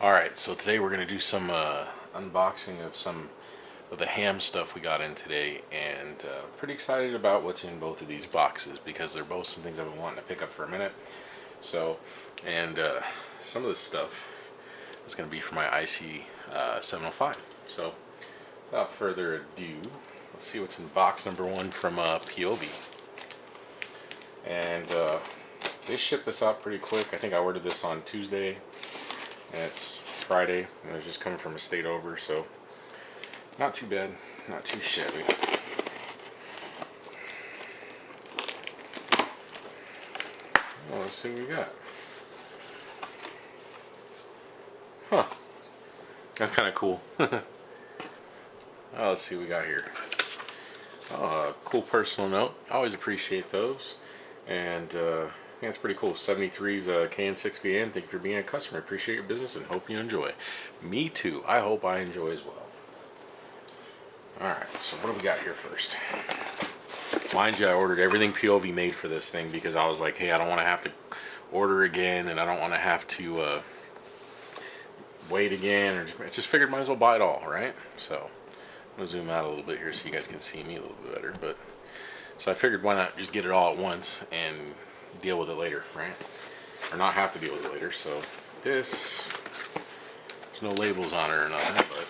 Alright, so today we're going to do some unboxing of some of the ham stuff we got in today, and pretty excited about what's in both of these boxes because they're both some things I've been wanting to pick up for a minute. So, and some of this stuff is going to be for my IC 705. So, without further ado, let's see what's in box number one from Peovi. And they shipped this out pretty quick. I think I ordered this on Tuesday. And it's Friday, and it's just coming from a state over, so not too bad, not too shabby. Well, let's see what we got. Huh. That's kind of cool. Let's see what we got here. Cool personal note. I always appreciate those. And yeah, it's pretty cool. 73's KN6VN. Thank you for being a customer. Appreciate your business and hope you enjoy. Me too. I hope I enjoy as well. Alright, so what do we got here first? Mind you, I ordered everything Peovi made for this thing because I was like, hey, I don't want to have to order again, and I don't want to have to wait again. Or just figured might as well buy it all, right? So I'm going to zoom out a little bit here so you guys can see me a little bit better. But so I figured why not just get it all at once and deal with it later, right? Or not have to deal with it later. So this, there's no labels on it or nothing, but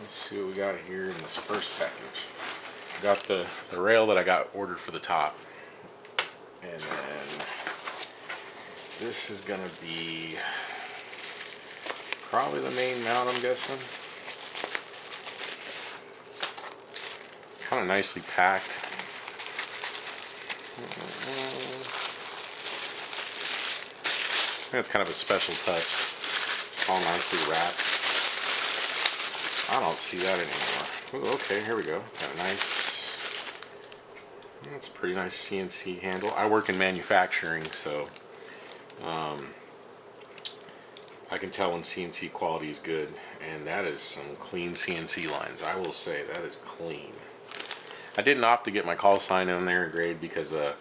let's see what we got here in this first package. We got the rail that I got ordered for the top, and then this is gonna be probably the main mount, I'm guessing. Kind of nicely packed. That's kind of a special touch. All nicely wrapped. I don't see that anymore. Ooh, okay, here we go. Got a nice, that's a pretty nice CNC handle. I work in manufacturing, so I can tell when CNC quality is good, and that is some clean CNC lines. I will say that is clean. I didn't opt to get my call sign in there engraved because I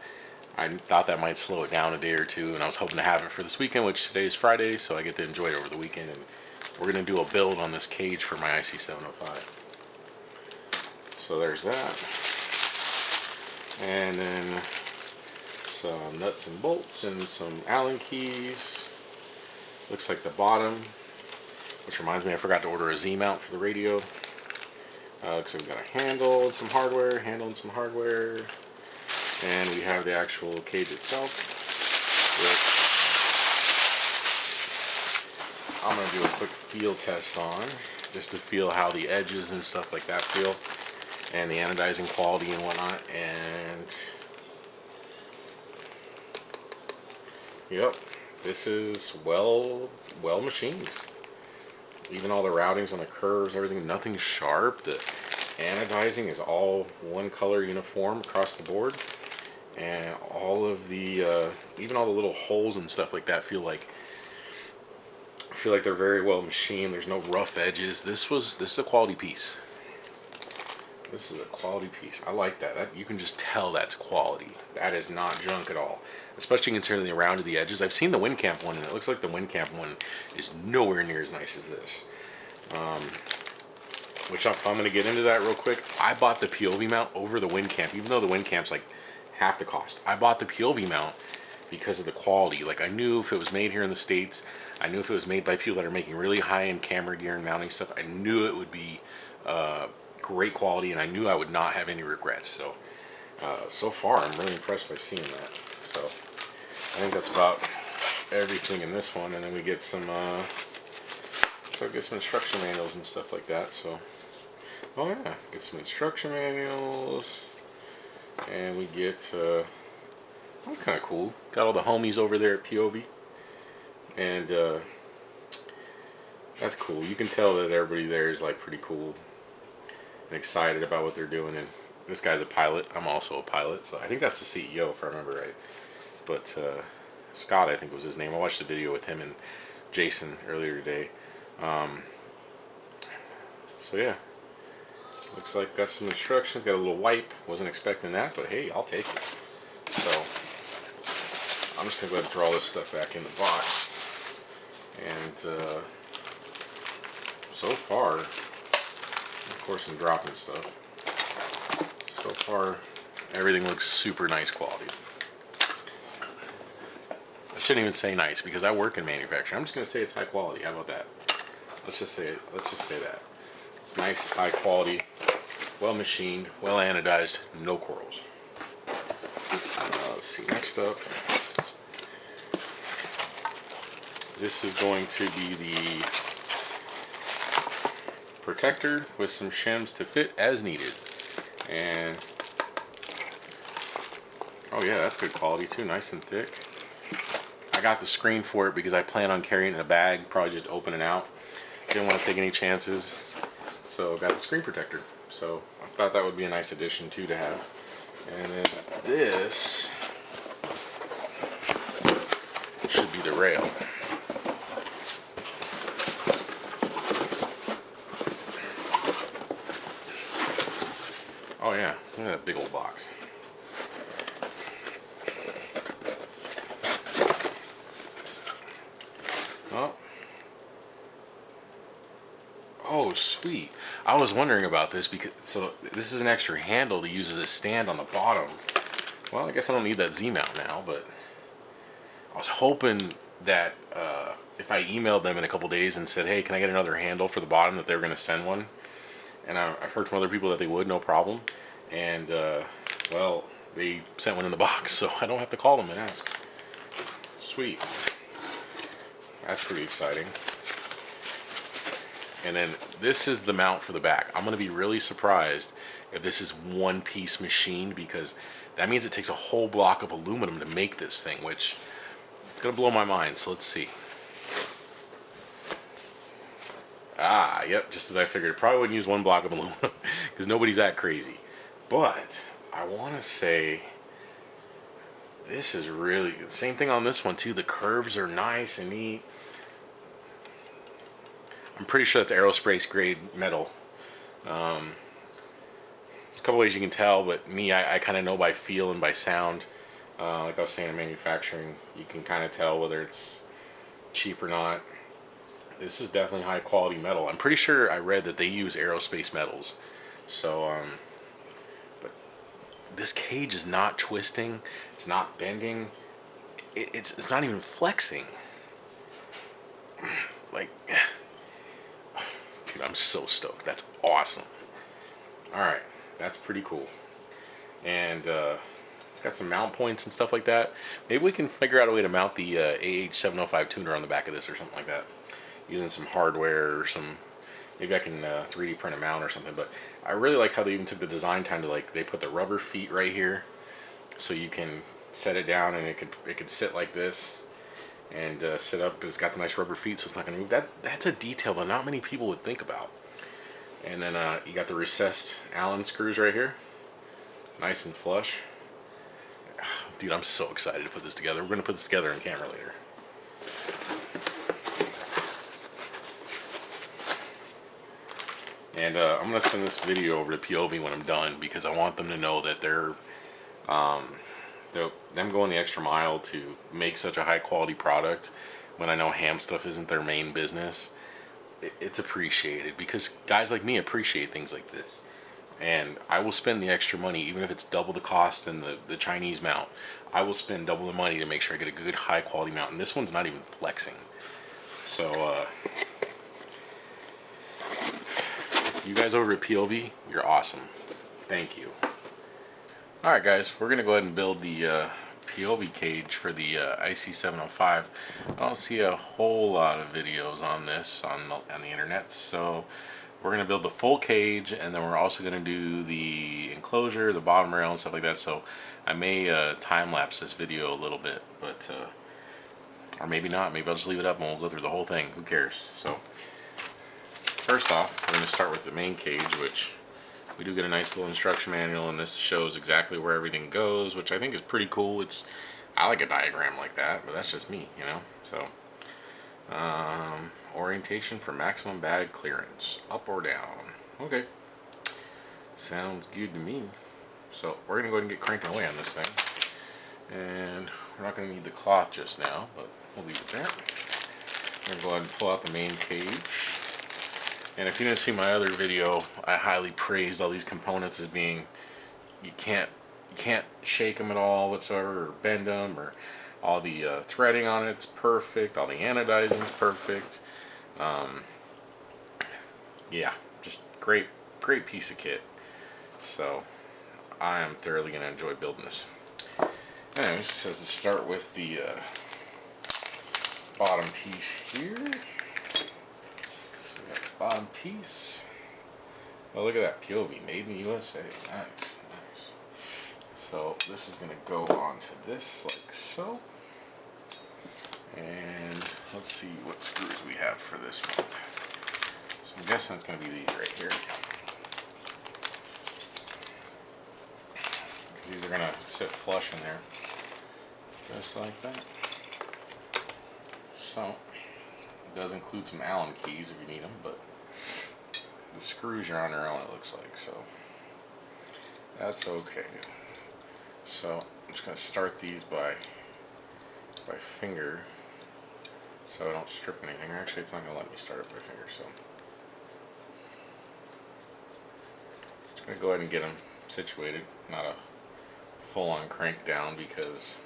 thought that might slow it down a day or two, and I was hoping to have it for this weekend, which today is Friday, so I get to enjoy it over the weekend. And we're going to do a build on this cage for my IC705. So there's that. And then some nuts and bolts and some Allen keys. Looks like the bottom, which reminds me I forgot to order a Z mount for the radio. Looks like we've got a handle and some hardware, and we have the actual cage itself, which I'm going to do a quick feel test on, just to feel how the edges and stuff like that feel, and the anodizing quality and whatnot. And yep, this is well machined. Even all the routings on the curves, everything, nothing sharp. The anodizing is all one color uniform across the board, and all of the even all the little holes and stuff like that I feel like they're very well machined. There's no rough edges. This is a quality piece. This is a quality piece. I like that. You can just tell that's quality. That is not junk at all. Especially considering the round of the edges. I've seen the WinCamp one, and it looks like the WinCamp one is nowhere near as nice as this. Which I'm going to get into that real quick. I bought the Peovi mount over the WinCamp, even though the WinCamp's like half the cost. I bought the Peovi mount because of the quality. Like, I knew if it was made here in the States, I knew if it was made by people that are making really high-end camera gear and mounting stuff, I knew it would be great quality, and I knew I would not have any regrets. So so far I'm really impressed by seeing that. So I think that's about everything in this one, and then we get some instruction manuals and stuff like that. So oh yeah, get some instruction manuals, and we get that's kind of cool. Got all the homies over there at Peovi, and that's cool. You can tell that everybody there is like pretty cool and excited about what they're doing. And this guy's a pilot. I'm also a pilot, so I think that's the CEO if I remember right. But Scott, I think was his name. I watched a video with him and Jason earlier today. So yeah, looks like got some instructions. Got a little wipe. Wasn't expecting that, but hey, I'll take it. So I'm just gonna go ahead and throw all this stuff back in the box. And so far, of course I'm dropping stuff. So far, everything looks super nice quality. I shouldn't even say nice because I work in manufacturing. I'm just gonna say it's high quality. How about that? Let's just say that. It's nice, high quality, well machined, well anodized, no corals. Let's see, next up. This is going to be the protector with some shims to fit as needed. And oh yeah, that's good quality too, nice and thick. I got the screen for it because I plan on carrying it in a bag, probably just opening out. Didn't want to take any chances, so got the screen protector. So I thought that would be a nice addition too to have. And then this should be the rail. Oh yeah, look at that big old box. Oh, sweet. I was wondering about this because, so this is an extra handle to use as a stand on the bottom. Well, I guess I don't need that Z mount now, but I was hoping that if I emailed them in a couple days and said, hey, can I get another handle for the bottom, that they were going to send one. And I've heard from other people that they would, no problem. And, well, they sent one in the box, so I don't have to call them and ask. Sweet. That's pretty exciting. And then this is the mount for the back. I'm going to be really surprised if this is one piece machined, because that means it takes a whole block of aluminum to make this thing, which is going to blow my mind. So let's see. Ah, yep, just as I figured. Probably wouldn't use one block of aluminum because nobody's that crazy. But I want to say this is really good. Same thing on this one too. The curves are nice and neat. I'm pretty sure that's aerospace grade metal. There's a couple ways you can tell, but me, I kind of know by feel and by sound. Like I was saying in manufacturing, you can kind of tell whether it's cheap or not. This is definitely high quality metal. I'm pretty sure I read that they use aerospace metals. So, but this cage is not twisting. It's not bending. It's not even flexing. Like, dude, I'm so stoked. That's awesome. Alright, that's pretty cool. And got some mount points and stuff like that. Maybe we can figure out a way to mount the AH705 tuner on the back of this or something like that. Using some hardware or some... Maybe I can 3D print a mount or something. But I really like how they even took the design time to, like, they put the rubber feet right here. So you can set it down and it could sit like this. And sit up, but it's got the nice rubber feet, so it's not going to move. That's a detail that not many people would think about. And then you got the recessed Allen screws right here, nice and flush. Dude, I'm so excited to put this together. We're going to put this together in camera later. And I'm going to send this video over to Peovi when I'm done, because I want them to know that they're them going the extra mile to make such a high quality product when I know ham stuff isn't their main business. It's appreciated because guys like me appreciate things like this, and I will spend the extra money even if it's double the cost than the Chinese mount. I will spend double the money to make sure I get a good high quality mount, and this one's not even flexing. So you guys over at Peovi, you're awesome. Thank you. Alright guys, we're going to go ahead and build the Peovi cage for the IC705. I don't see a whole lot of videos on this on the internet, so we're going to build the full cage, and then we're also going to do the enclosure, the bottom rail and stuff like that. So I may time-lapse this video a little bit, but or maybe not. Maybe I'll just leave it up and we'll go through the whole thing. Who cares? So first off, we're going to start with the main cage, which we do get a nice little instruction manual, and this shows exactly where everything goes, which I think is pretty cool. I like a diagram like that, but that's just me, you know. So orientation for maximum bag clearance, up or down. Okay, sounds good to me. So we're gonna go ahead and get cranking away on this thing, and we're not gonna need the cloth just now, but we'll leave it there. I'm going to go ahead and pull out the main cage. And if you didn't see my other video, I highly praised all these components as being, you can't shake them at all whatsoever, or bend them, or all the threading on it's perfect, all the anodizing is perfect. Yeah, just great piece of kit. So I am thoroughly going to enjoy building this. Anyways, it says to start with the bottom piece here. So we got the bottom piece. Oh, look at that, Peovi, made in the USA. Nice. So this is going to go onto this like so. And let's see what screws we have for this one. So I'm guessing it's going to be these right here. Because these are going to sit flush in there. Just like that. So, it does include some Allen keys if you need them, but the screws are on their own, it looks like, so that's okay. So, I'm just going to start these by finger so I don't strip anything. Actually, it's not going to let me start it by finger, so just going to go ahead and get them situated, not a full-on crank down, because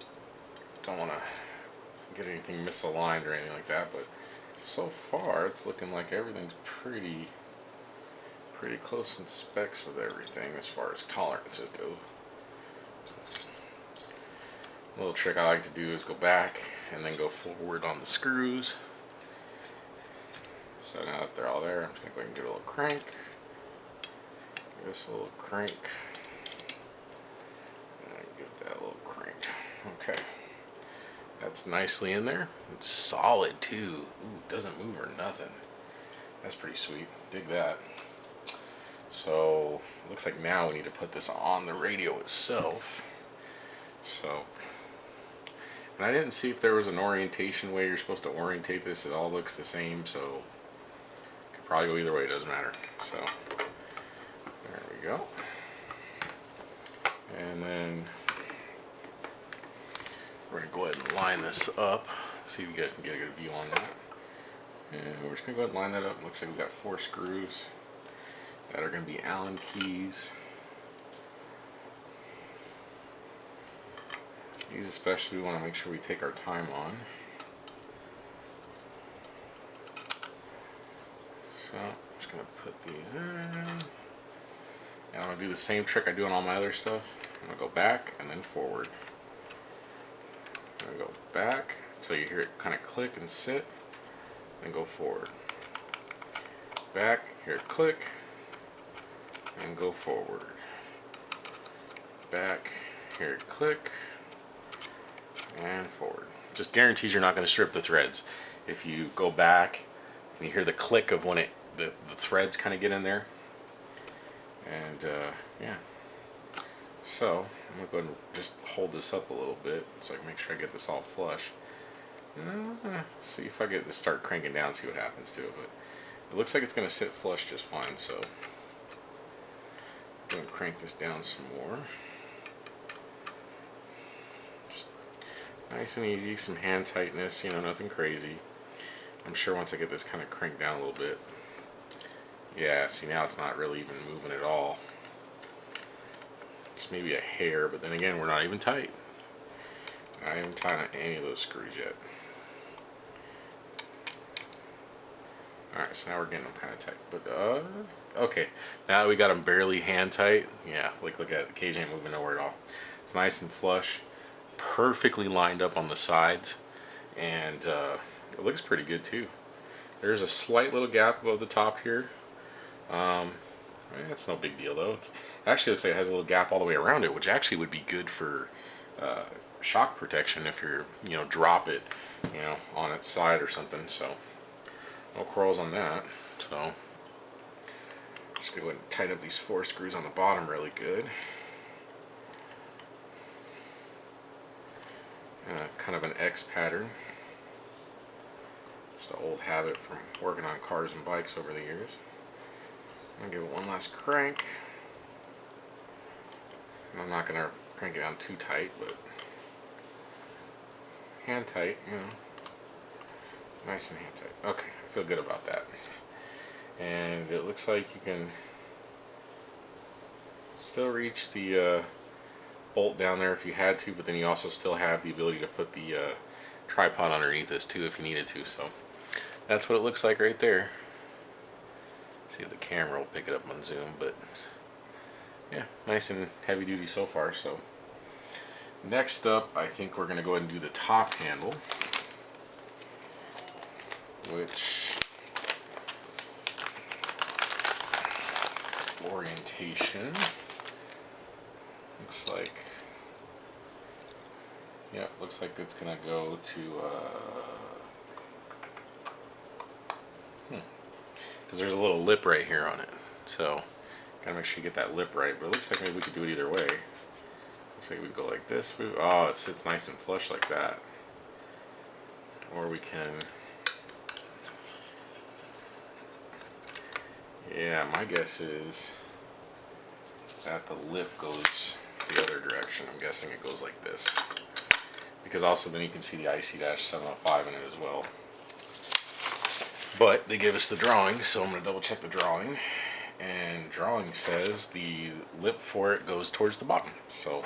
I don't want to get anything misaligned or anything like that. But so far it's looking like everything's pretty close in specs with everything as far as tolerances go. A little trick I like to do is go back and then go forward on the screws. So now that they're all there, I'm just going to go ahead and give it a little crank. Give this a little crank. And give that a little crank. Okay. That's nicely in there. It's solid too. Ooh, doesn't move or nothing. That's pretty sweet. Dig that. So, looks like now we need to put this on the radio itself. So, and I didn't see if there was an orientation way you're supposed to orientate this. It all looks the same, so could probably go either way. It doesn't matter. So, there we go. And then we're going to go ahead and line this up. See if you guys can get a good view on that. And we're just going to go ahead and line that up. Looks like we've got 4 screws that are going to be Allen keys. These especially, we want to make sure we take our time on. So I'm just going to put these in. And I'm going to do the same trick I do on all my other stuff. I'm going to go back and then forward. I'm going to go back so you hear it kind of click and sit, and go forward. Back, hear it click, and go forward. Back, hear it click, and forward. Just guarantees you're not going to strip the threads. If you go back and you hear the click of when the threads kind of get in there. And yeah. So I'm going to go ahead and just hold this up a little bit so I can make sure I get this all flush. See if I get to start cranking down, see what happens to it. But it looks like it's going to sit flush just fine. So I'm going to crank this down some more. Just nice and easy, some hand tightness, you know, nothing crazy. I'm sure once I get this kind of cranked down a little bit. Yeah, see, now it's not really even moving at all. Just maybe a hair, but then again, we're not even tight. Not even tight on any of those screws yet. Alright, so now we're getting them kind of tight. But, okay. Now that we got them barely hand tight, yeah, look at it. The cage ain't moving nowhere at all. It's nice and flush. Perfectly lined up on the sides. And it looks pretty good too. There's a slight little gap above the top here. It's no big deal though. It actually looks like it has a little gap all the way around it, which actually would be good for shock protection if you're, drop it, on its side or something. So no quarrels on that. So just gonna go ahead and tighten up these 4 screws on the bottom really good. Kind of an X pattern. Just an old habit from working on cars and bikes over the years. I'm going to give it one last crank. And I'm not going to crank it down too tight, but hand tight, Nice and hand tight. Okay, I feel good about that. And it looks like you can still reach the bolt down there if you had to, but then you also still have the ability to put the tripod underneath this too if you needed to. So that's what it looks like right there. See if the camera will pick it up on zoom, but yeah, nice and heavy duty so far. So next up, I think we're going to go ahead and do the top handle, which orientation looks like, yeah, looks like it's going to go to because there's a little lip right here on it, so gotta make sure you get that lip right. But it looks like maybe we could do it either way. Looks like we go like this. Oh, it sits nice and flush like that. Or we can, yeah, my guess is that the lip goes the other direction. I'm guessing it goes like this, because also then you can see the IC-705 in it as well. But they give us the drawing, so I'm going to double check the drawing. And drawing says the lip for it goes towards the bottom. So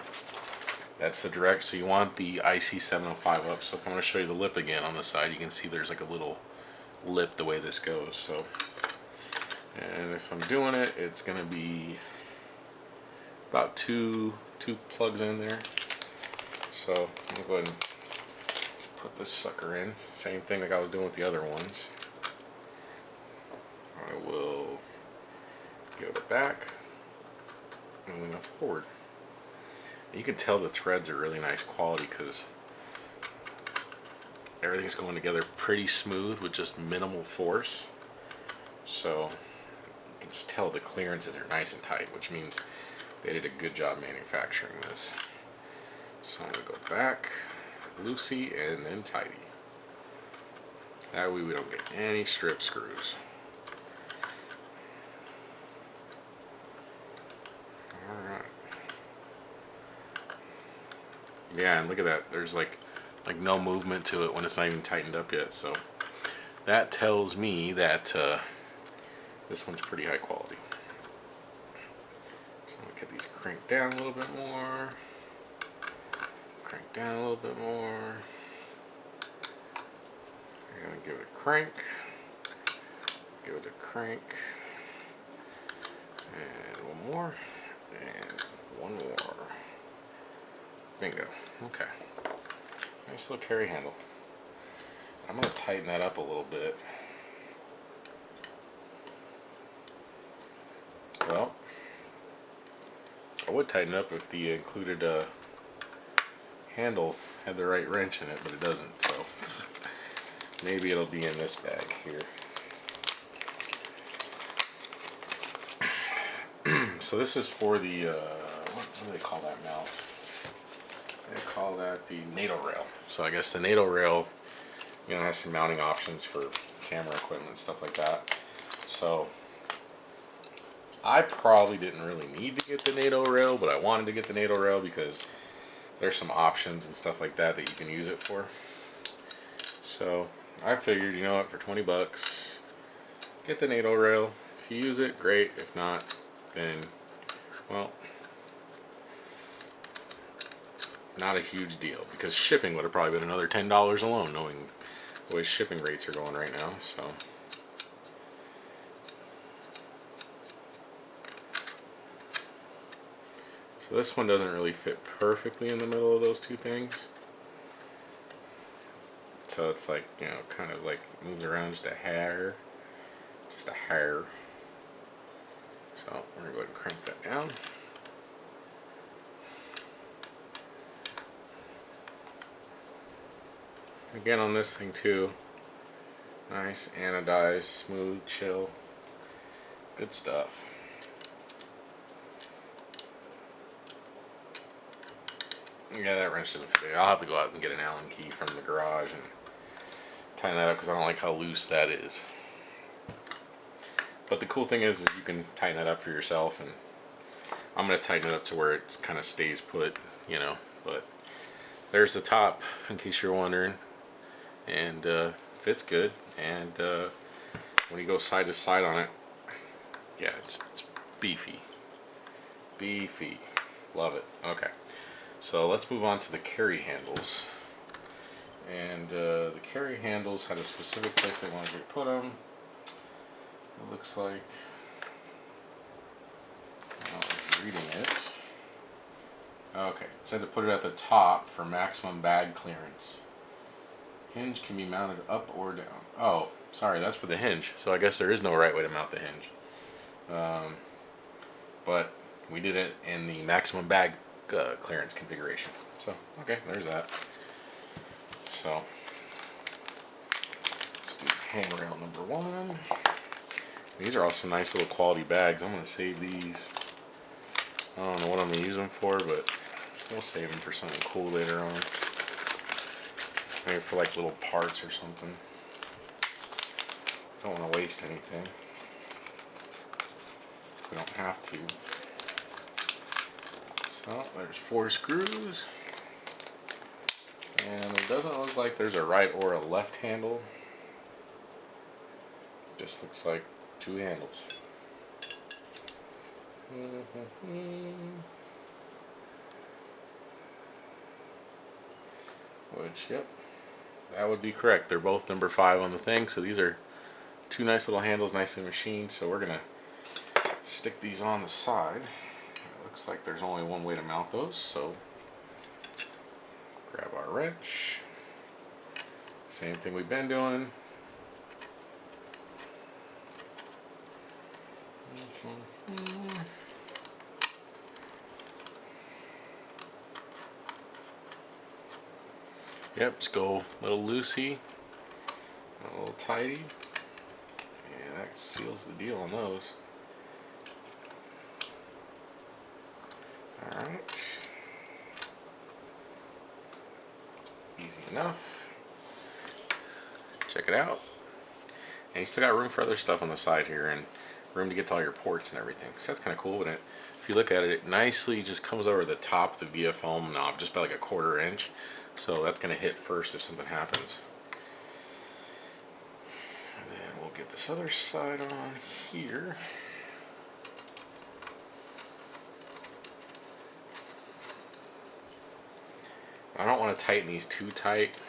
that's the direct. So you want the IC-705 up. So if I'm going to show you the lip again on the side, you can see there's like a little lip the way this goes. So, and if I'm doing it, it's going to be about two plugs in there. So I'm going to go ahead and put this sucker in. Same thing like I was doing with the other ones. I will go to back and then forward. And you can tell the threads are really nice quality because everything's going together pretty smooth with just minimal force. So you can just tell the clearances are nice and tight, which means they did a good job manufacturing this. So I'm going to go back, loosey, and then tighty. That way we don't get any strip screws. Alright. Yeah, and look at that. There's like no movement to it when it's not even tightened up yet. So that tells me that this one's pretty high quality. So I'm going to get these cranked down a little bit more. Crank down a little bit more. I'm going to give it a crank. Give it a crank. And one more. And one more. Bingo. Okay. Nice little carry handle. I'm going to tighten that up a little bit. Well, I would tighten it up if the included handle had the right wrench in it, but it doesn't. So maybe it'll be in this bag here. So this is for the, what do they call that now? They call that the NATO rail. So I guess the NATO rail, you know, has some mounting options for camera equipment and stuff like that. So I probably didn't really need to get the NATO rail, but I wanted to get the NATO rail because there's some options and stuff like that that you can use it for. So I figured, you know what, for 20 bucks, get the NATO rail. If you use it, great. If not, then, well, not a huge deal, because shipping would have probably been another $10 alone, knowing the way shipping rates are going right now. So this one doesn't really fit perfectly in the middle of those two things. So it's like, you know, kind of like moves around just a hair. Just a hair. So we're going to go ahead and crank that down. Again on this thing too. Nice anodized, smooth, chill. Good stuff. Yeah, that wrench doesn't fit. I'll have to go out and get an Allen key from the garage and tighten that up because I don't like how loose that is. But the cool thing is you can tighten that up for yourself, and I'm going to tighten it up to where it kind of stays put, you know. But there's the top, in case you're wondering. And fits good, and when you go side to side on it, yeah, it's beefy. Beefy. Love it. Okay. So let's move on to the carry handles. And the carry handles had a specific place they wanted you to put them. It looks like, I was reading it. Okay, it said to put it at the top for maximum bag clearance. Hinge can be mounted up or down. Oh, sorry, that's for the hinge. So I guess there is no right way to mount the hinge. But we did it in the maximum bag clearance configuration. So, okay, there's that. So, let's do handrail number 1. These are also nice little quality bags. I'm going to save these. I don't know what I'm going to use them for, but we'll save them for something cool later on. Maybe for like little parts or something. Don't want to waste anything. We don't have to. So there's 4 screws. And it doesn't look like there's a right or a left handle. It just looks like 2 handles. Which, yep, that would be correct. They're both number 5 on the thing. So these are 2 nice little handles, nicely machined. So we're going to stick these on the side. It looks like there's only one way to mount those. So grab our wrench. Same thing we've been doing. Yep, just go a little loosey, a little tighty. Yeah, that seals the deal on those. Alright. Easy enough. Check it out. And you still got room for other stuff on the side here, and room to get to all your ports and everything. So that's kind of cool. But if you look at it, it nicely just comes over the top of the via foam knob just by like a 1/4 inch. So that's going to hit first if something happens. And then we'll get this other side on here. I don't want to tighten these too tight.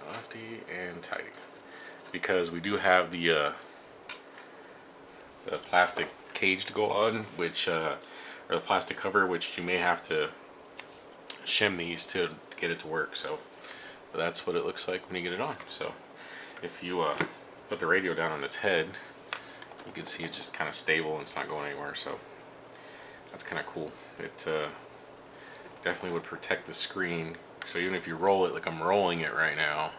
Lefty and tighty, because we do have the plastic cage to go on, which or the plastic cover, which you may have to shim these to get it to work. So that's what it looks like when you get it on. So if you put the radio down on its head, you can see it's just kind of stable and it's not going anywhere. So that's kind of cool. It definitely would protect the screen. So even if you roll it like I'm rolling it right now,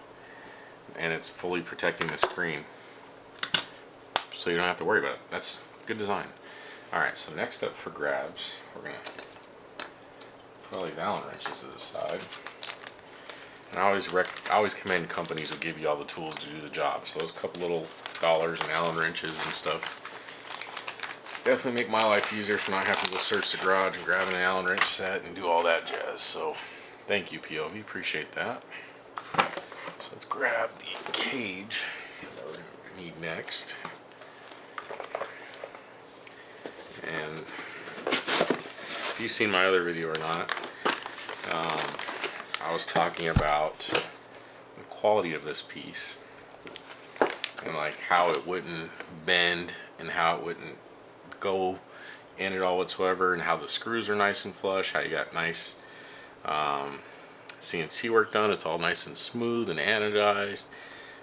and it's fully protecting the screen, so you don't have to worry about it. That's good design. Alright, so next up for grabs, we're going to put all these Allen wrenches to the side. And I always commend companies who give you all the tools to do the job. So those couple little dollars and Allen wrenches and stuff definitely make my life easier for not having to go search the garage and grab an Allen wrench set and do all that jazz. So thank you, Peovi, appreciate that. So let's grab the cage that we're going to need next. And if you've seen my other video or not, I was talking about the quality of this piece and like how it wouldn't bend and how it wouldn't go in at all whatsoever, and how the screws are nice and flush, how you got nice CNC work done. It's all nice and smooth and anodized,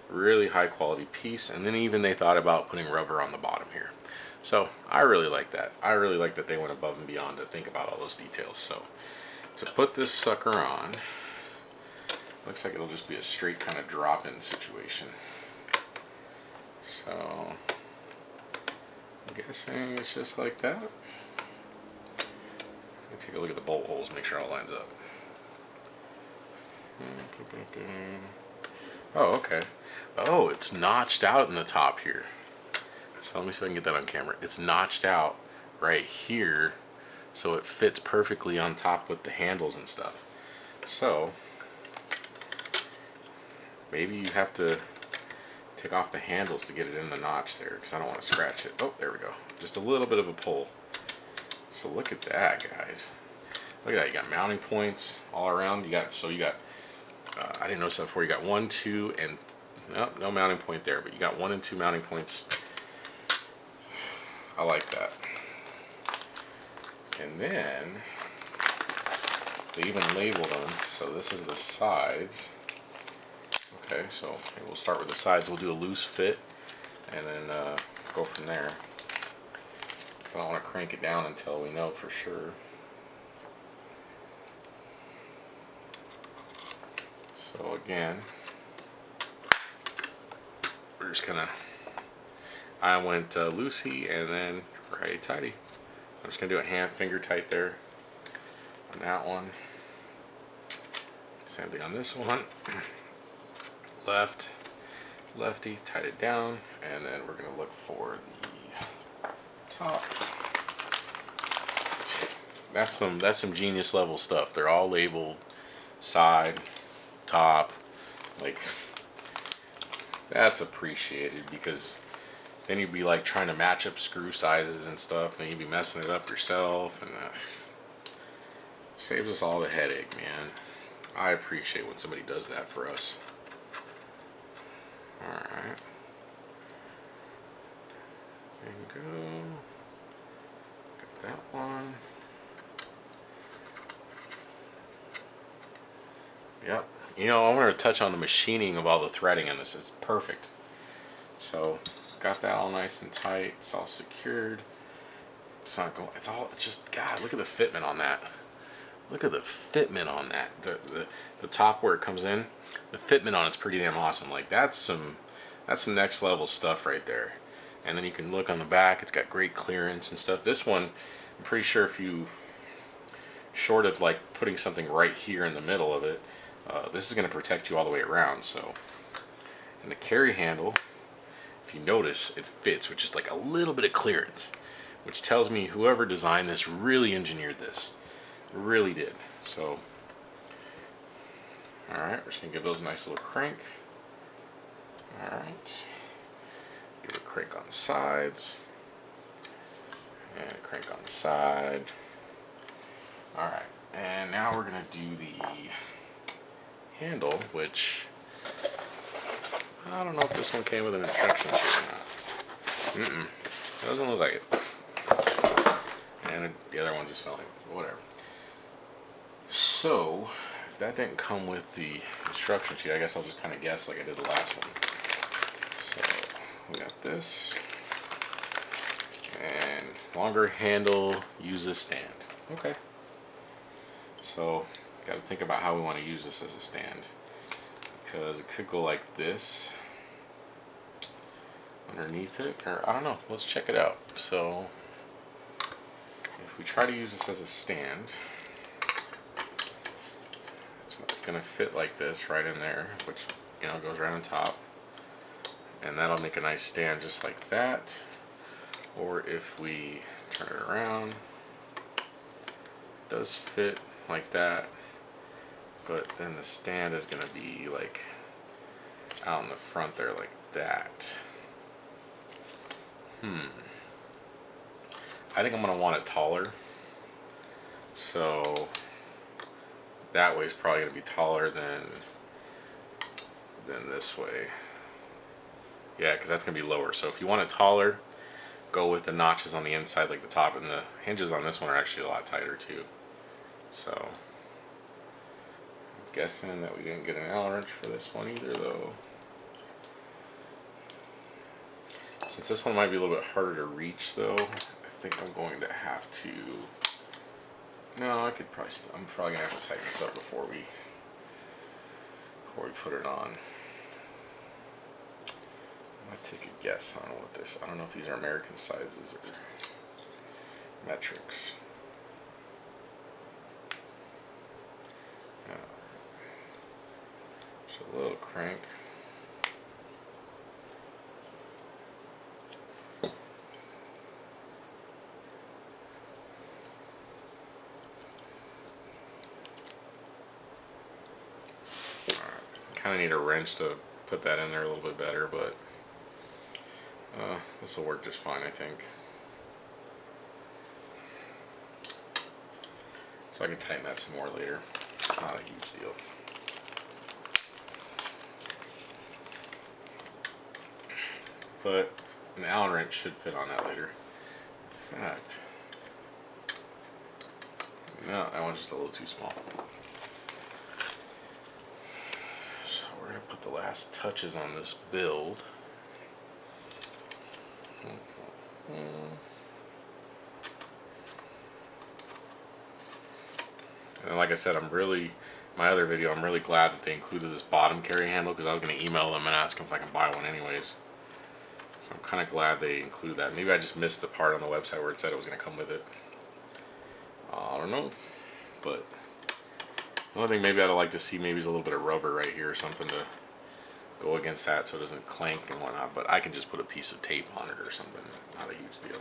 really high quality piece. And then even they thought about putting rubber on the bottom here. So I really like that. I really like that they went above and beyond to think about all those details. So to put this sucker on, looks like it'll just be a straight kind of drop-in situation. So I'm guessing it's just like that. Let's take a look at the bolt holes, make sure it all lines up. Oh, okay. Oh, it's notched out in the top here. So let me see if I can get that on camera. It's notched out right here, so it fits perfectly on top with the handles and stuff. So Maybe you have to take off the handles to get it in the notch there, because I don't want to scratch it. Oh, there we go. Just a little bit of a pull. So look at that, guys. Look at that. You got mounting points all around. You got I didn't notice that before. You got 1, 2, and no mounting point there, but you got 1 and 2 mounting points. I like that. And then they even labeled them. So this is the sides. Okay, so we'll start with the sides. We'll do a loose fit and then go from there. I don't want to crank it down until we know for sure. So again, we're just gonna, I went loosey and then righty tighty. I'm just gonna do a finger tight there on that one. Same thing on this one. Lefty, tight it down, and then we're gonna look for the top. That's some genius level stuff. They're all labeled side, top, like that's appreciated, because then you'd be like trying to match up screw sizes and stuff, and you'd be messing it up yourself, and saves us all the headache, man. I appreciate when somebody does that for us. Alright. And go. Got that one. Yep. You know, I want to touch on the machining of all the threading in this. It's perfect. So, got that all nice and tight. It's all secured. It's not going. It's just, God, look at the fitment on that. Look at the fitment on that. The top where it comes in, the fitment on it's pretty damn awesome. Like that's some next level stuff right there. And then you can look on the back, it's got great clearance and stuff. This one, I'm pretty sure if you, short of like putting something right here in the middle of it, this is going to protect you all the way around. So, and the carry handle, if you notice, it fits with just like a little bit of clearance, which tells me whoever designed this really engineered this. Really did. So, alright, we're just going to give those a nice little crank. Alright. Give a crank on the sides. And a crank on the side. Alright, and now we're going to do the handle, which I don't know if this one came with an instruction sheet or not. Doesn't look like it. And the other one just fell in. Whatever. So, if that didn't come with the instruction sheet, I guess I'll just kind of guess like I did the last one. So, we got this. And longer handle, use a stand. Okay. So, got to think about how we want to use this as a stand. Because it could go like this. Underneath it. Or, I don't know. Let's check it out. So, if we try to use this as a stand, it's going to fit like this right in there, which, you know, goes right on top. And that'll make a nice stand just like that. Or if we turn it around, it does fit like that. But then the stand is going to be like out in the front there like that. I think I'm going to want it taller. So that way is probably going to be taller than this way. Yeah, because that's going to be lower. So if you want it taller, go with the notches on the inside like the top. And the hinges on this one are actually a lot tighter too. So I'm guessing that we didn't get an Allen wrench for this one either though. Since this one might be a little bit harder to reach though, I think I'm going to have to... No, I could probably... I'm probably going to have to tighten this up before we put it on. I'm going to take a guess on what this... I don't know if these are American sizes or metrics. Just a little crank. kind of need a wrench to put that in there a little bit better, but this will work just fine, I think. So I can tighten that some more later. Not a huge deal. But an Allen wrench should fit on that later. In fact, no, that one's just a little too small. So we're going to put the last touches on this build. And like I said, my other video, I'm really glad that they included this bottom carry handle, because I was going to email them and ask them if I can buy one anyways. So I'm kind of glad they included that. Maybe I just missed the part on the website where it said it was going to come with it. I don't know. But the only thing maybe I'd like to see maybe is a little bit of rubber right here or something to go against that so it doesn't clank and whatnot. But I can just put a piece of tape on it or something. Not a huge deal.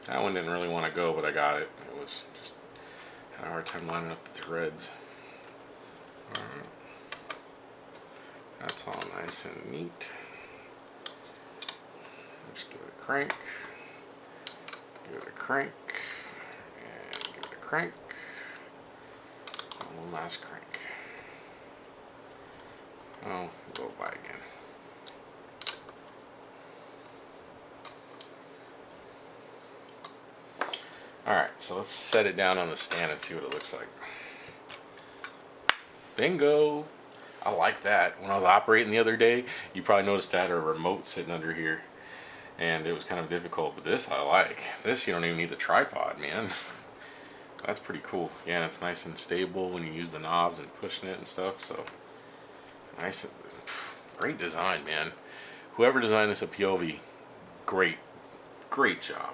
That one didn't really want to go, but I got it. It was just had a hard time lining up the threads. Alright. That's all nice and neat. Just give it a crank. Give it a crank. And give it a crank. And one last crank. Oh, we'll go by again. Alright, so let's set it down on the stand and see what it looks like. Bingo! I like that. When I was operating the other day, you probably noticed I had a remote sitting under here. And it was kind of difficult, but this I like. This you don't even need the tripod, man. That's pretty cool. Yeah, and it's nice and stable when you use the knobs and pushing it and stuff, so. Nice. Great design, man. Whoever designed this at Peovi, great job.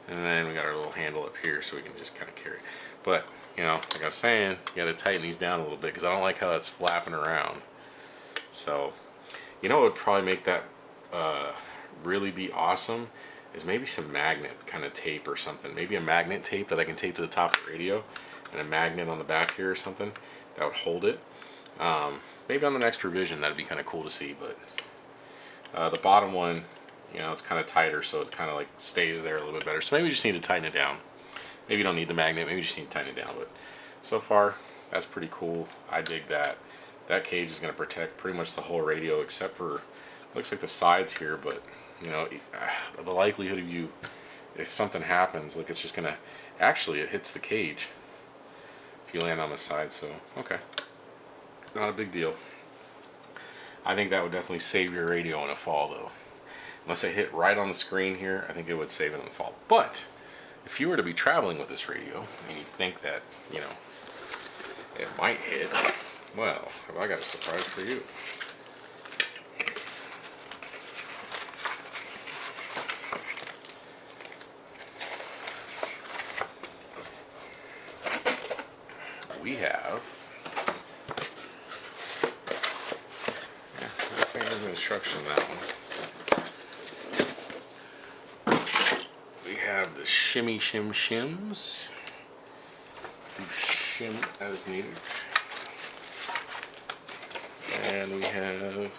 And then we got our little handle up here so we can just kind of carry it. But, you know, like I was saying, you got to tighten these down a little bit because I don't like how that's flapping around. So, you know what would probably make that really be awesome is maybe some magnet kind of tape or something. Maybe a magnet tape that I can tape to the top of the radio and a magnet on the back here or something that would hold it. Maybe on the next revision that'd be kind of cool to see, but the bottom one, you know, it's kind of tighter, so it kind of like stays there a little bit better. So maybe we just need to tighten it down. Maybe you don't need the magnet, maybe you just need to tighten it down. But so far, that's pretty cool. I dig that. That cage is going to protect pretty much the whole radio except for, looks like the sides here, but, you know, the likelihood of you, if something happens, look, it's just going to, actually, it hits the cage if you land on the side, so, okay. Not a big deal. I think that would definitely save your radio in a fall, though. Unless it hit right on the screen here, I think it would save it in the fall. But if you were to be traveling with this radio and you think that, you know, it might hit, well, have I got a surprise for you. We have, this thing has an instruction on that one. We have the shimmy shim shims to shim as needed, and we have the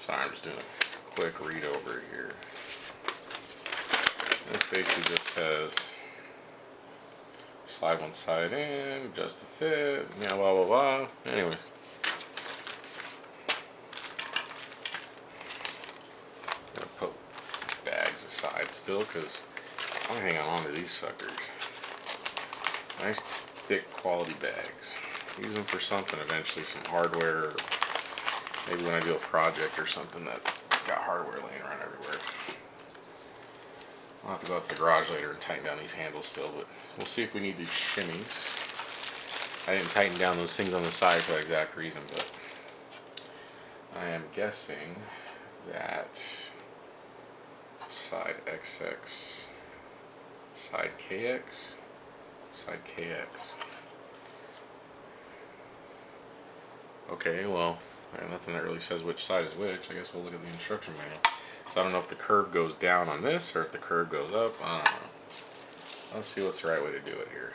sorry, I'm just doing a quick read over here. This basically just says slide one side in, adjust the fit, yeah, blah blah blah. Anyway, I'm gonna put bags aside still because I'm hanging on to these suckers. Nice thick quality bags. Use them for something eventually, some hardware, or maybe when I do a project or something that got hardware laying around everywhere. I'll have to go out to the garage later and tighten down these handles still, but we'll see if we need these shimmies. I didn't tighten down those things on the side for that exact reason, but I am guessing that side XX, side KX, side KX. Okay, well, nothing that really says which side is which. I guess we'll look at the instruction manual. So I don't know if the curve goes down on this or if the curve goes up. I don't know. Let's see what's the right way to do it here.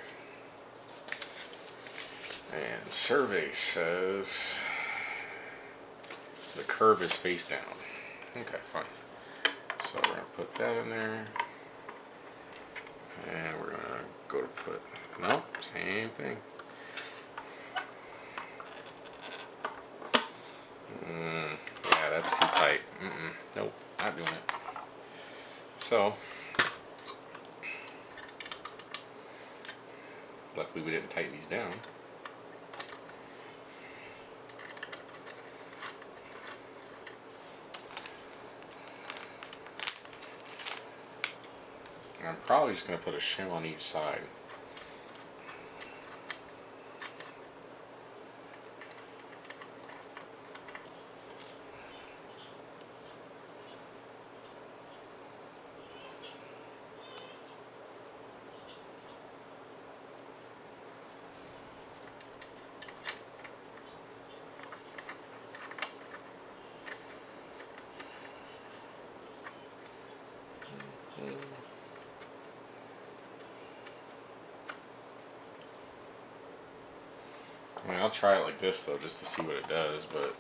And survey says the curve is face down. Okay, fine. So we're going to put that in there. And we're going to go to put, nope, same thing. Yeah, that's too tight. Nope, not doing it. So, luckily we didn't tighten these down. And I'm probably just going to put a shim on each side. I mean, I'll try it like this though, just to see what it does, but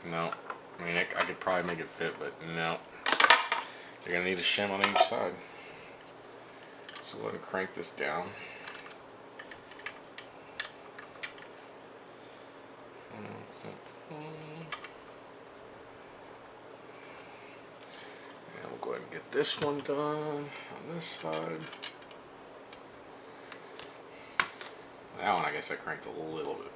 no. I mean, I could probably make it fit, but no. You're gonna need a shim on each side. So let me crank this down. And we'll go ahead and get this one done on this side. That one, I guess I cranked a little bit more.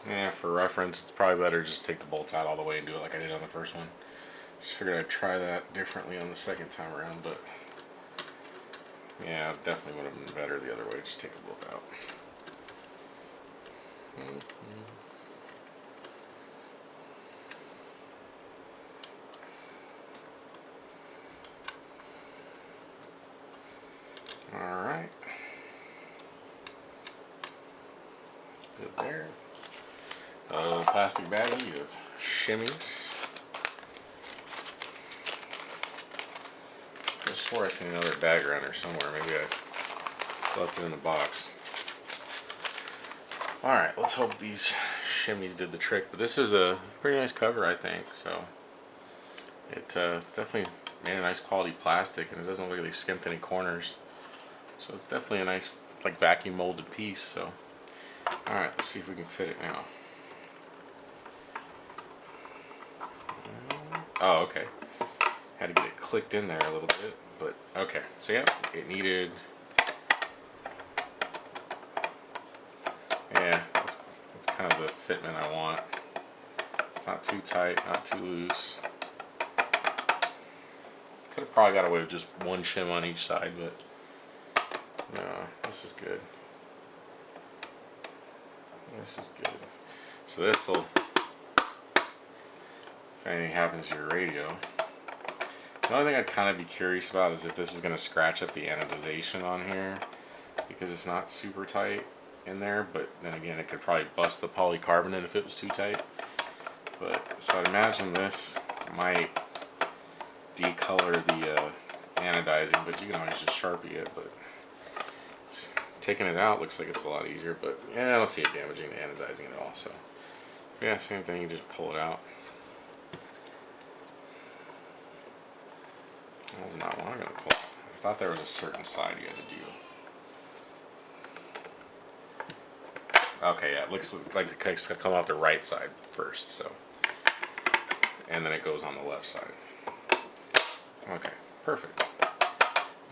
Yeah, for reference, it's probably better just to take the bolts out all the way and do it like I did on the first one. Just figured I'd try that differently on the second time around, but yeah, it definitely would have been better the other way, just take the bolt out. Alright. Good there. Plastic baggie of shimmies. I swore I seen another bag around here somewhere. Maybe I left it in the box. Alright, let's hope these shimmies did the trick. But this is a pretty nice cover, I think. So it's definitely made a nice quality plastic, and it doesn't look like they skimped any corners. So it's definitely a nice, like, vacuum molded piece. So alright, let's see if we can fit it now. Oh, okay. Had to get it clicked in there a little bit, but okay. So yeah, it needed. Yeah, that's kind of the fitment I want. It's not too tight, not too loose. Could have probably got away with just one shim on each side, but no, this is good. This is good. So this will, if anything happens to your radio. The only thing I'd kind of be curious about is if this is going to scratch up the anodization on here, because it's not super tight in there, but then again it could probably bust the polycarbonate if it was too tight. But so I'd imagine this might decolor the anodizing, but you can always just Sharpie it. But taking it out looks like it's a lot easier, but yeah, I don't see it damaging the anodizing at all. So yeah, same thing, you just pull it out. That was not what I'm going to pull. I thought there was a certain side you had to do. Okay, yeah, it looks like the case come out the right side first, so. And then it goes on the left side. Okay, perfect.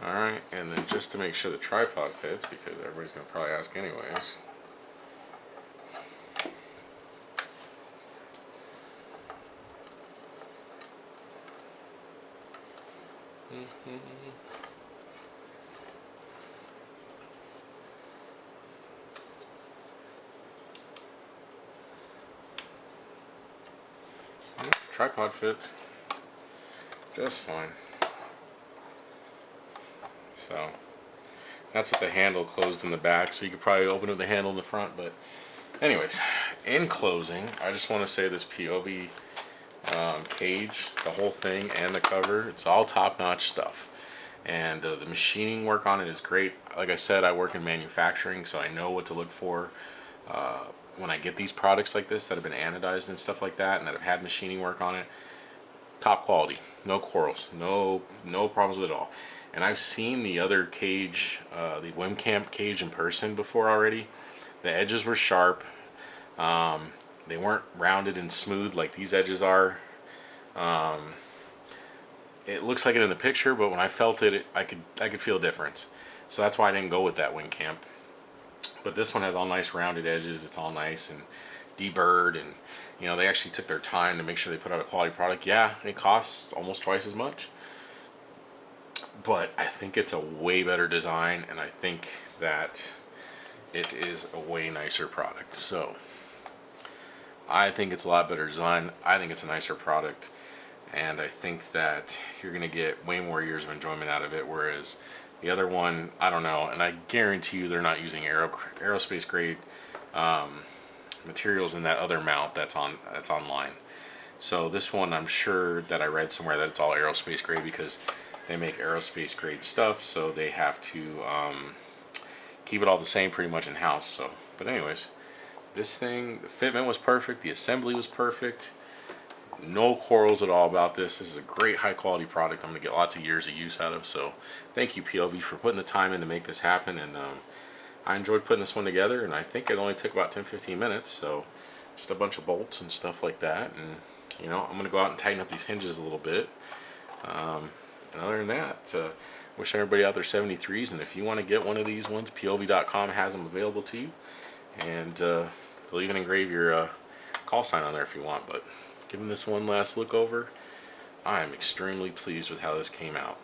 Alright, and then just to make sure the tripod fits, because everybody's going to probably ask anyways. Tripod fits just fine. So that's with the handle closed in the back, so you could probably open up the handle in the front. But anyways, in closing, I just want to say this Peovi cage, the whole thing and the cover, it's all top-notch stuff. And the machining work on it is great. Like I said, I work in manufacturing, so I know what to look for when I get these products like this that have been anodized and stuff like that, and that have had machining work on it. Top quality, no quarrels, no problems with it at all. And I've seen the other cage, the Wimcamp cage in person before already. The edges were sharp. They weren't rounded and smooth like these edges are. It looks like it in the picture, but when I felt it, I could feel a difference. So that's why I didn't go with that Wimcamp. But this one has all nice rounded edges. It's all nice and deburred, and you know, they actually took their time to make sure they put out a quality product. Yeah, it costs almost twice as much, but I think it's a way better design, and I think that it is a way nicer product. So I think it's a lot better design. I think it's a nicer product, and I think that you're gonna get way more years of enjoyment out of it, whereas the other one, I don't know, and I guarantee you they're not using aerospace grade materials in that other mount that's online. So this one, I'm sure that I read somewhere that it's all aerospace grade because they make aerospace grade stuff, so they have to keep it all the same pretty much in house. So, but anyways, this thing, the fitment was perfect, the assembly was perfect. No quarrels at all about this. This is a great high quality product I'm going to get lots of years of use out of. So thank you, Peovi, for putting the time in to make this happen. And I enjoyed putting this one together, and I think it only took about 10-15 minutes. So just a bunch of bolts and stuff like that. And you know, I'm going to go out and tighten up these hinges a little bit. And other than that, wish everybody out their 73s. And if you want to get one of these ones, Peovi.com has them available to you. And they'll even engrave your call sign on there if you want. But giving this one last look over, I am extremely pleased with how this came out.